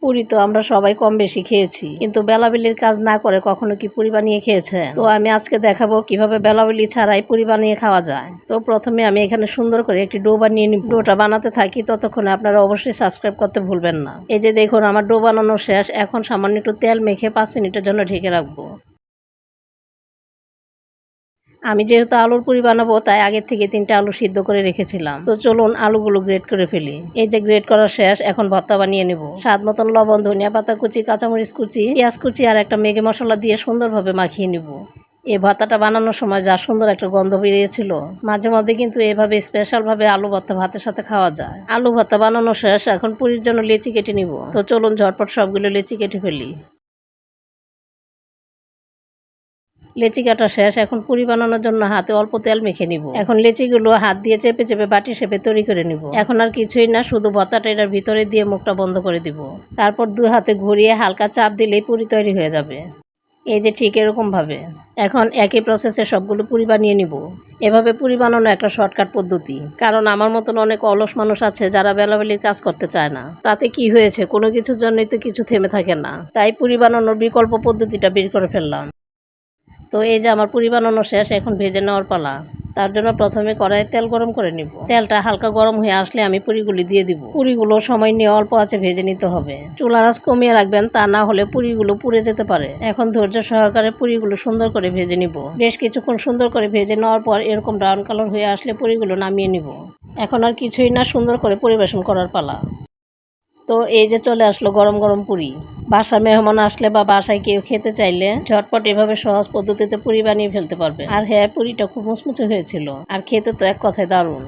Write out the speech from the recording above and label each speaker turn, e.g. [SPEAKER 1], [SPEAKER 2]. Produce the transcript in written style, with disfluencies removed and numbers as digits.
[SPEAKER 1] পুরি তো আমরা সবাই কম বেশি খেয়েছি, কিন্তু বেলাবেলির কাজ না করে কখনো কি পুরি বানিয়ে খেয়েছে? তো আমি আজকে দেখাবো কিভাবে বেলাবেলি ছাড়াই পুরি বানিয়ে খাওয়া যায়। তো প্রথমে আমি এখানে সুন্দর করে একটি ডো বানিয়ে নিব। ডোটা বানাতে থাকি ততক্ষণে আপনারা অবশ্যই সাবস্ক্রাইব করতে ভুলবেন না। এই যে দেখুন আমার ডো বানানো শেষ। এখন সামান্য একটু তেল মেখে 5 মিনিটের জন্য ঢেকে রাখবো। আমি যেহেতু আলুর পুরি বানাবো তাই আগের থেকে 3টা আলু সিদ্ধ করে রেখেছিলাম। তো চলুন আলুগুলো গ্রেট করে ফেলি। এই যে গ্রেট করা শেষ, এখন ভর্তা বানিয়ে নেব। স্বাদ মতন লবণ, ধনিয়া পাতা কুচি, কাঁচামরিচ কুচি, পেঁয়াজ কুচি আর একটা ম্যাগি মশলা দিয়ে সুন্দরভাবে মাখিয়ে নিব। এই ভর্তাটা বানানোর সময় যা সুন্দর একটা গন্ধ বেরিয়েছিল। মাঝে মধ্যে কিন্তু এভাবে স্পেশাল ভাবে আলু ভর্তা ভাতের সাথে খাওয়া যায়। আলু ভর্তা বানানো শেষ, এখন পুরির জন্য লেচি কেটে নিব। তো চলুন ঝটপট সবগুলো লেচি কেটে ফেলি। লেচি কাটা শেষ, এখন পুরি বানানোর জন্য হাতে অল্প তেল মেখে নিব। এখন লেচিগুলো হাত দিয়ে চেপে চেপে বাটি শেপে তৈরি করে নিব। এখন আর কিছুই না, শুধু ভর্তাটা এটার ভিতরে দিয়ে মুখটা বন্ধ করে দিব। তারপর 2 হাতে ঘুরিয়ে হালকা চাপ দিলেই পুরি তৈরি হয়ে যাবে। এই যে ঠিক এরকম ভাবে। এখন একই প্রসেসে সবগুলো পুরি বানিয়ে নিব। এভাবে পুরি বানানো একটা শর্টকাট পদ্ধতি, কারণ আমার মতন অনেক অলস মানুষ আছে যারা বেলাবেলির কাজ করতে চায় না। তাতে কি হয়েছে, কোনো কিছুর জন্যই তো কিছু থেমে থাকে না। তাই পুরি বানানোর বিকল্প পদ্ধতিটা বের করে ফেললাম। তো এই যে আমার পুরি বানানো শেষ, এখন ভেজে নেওয়ার পালা। তার জন্য প্রথমে কড়াইয়ে তেল গরম করে নিব। তেলটা হালকা গরম হয়ে আসলে আমি পুরিগুলি দিয়ে দিব। পুরিগুলো সময় নিয়ে অল্প আঁচে ভেজে নিতে হবে। চুলার আঁচ কমিয়ে রাখবেন, তা না হলে পুরিগুলো পুড়ে যেতে পারে। এখন ধৈর্য সহকারে পুরিগুলো সুন্দর করে ভেজে নিব। বেশ কিছুক্ষণ সুন্দর করে ভেজে নেওয়ার পর এরকম ব্রাউন কালার হয়ে আসলে পুরিগুলো নামিয়ে নিব। এখন আর কিছুই না, সুন্দর করে পরিবেশন করার পালা। তো এই যে চলে আসলো গরম গরম পুরি। বাসায় মেহমান আসলে বা বাসায় কেউ খেতে চাইলে ঝটপট এভাবে সহজ পদ্ধতিতে পুরি বানিয়ে ফেলতে পারবে। আর হ্যাঁ, পুরিটা খুব মুচমুচে হয়েছিল আর খেতে তো এক কথায় দারুণ।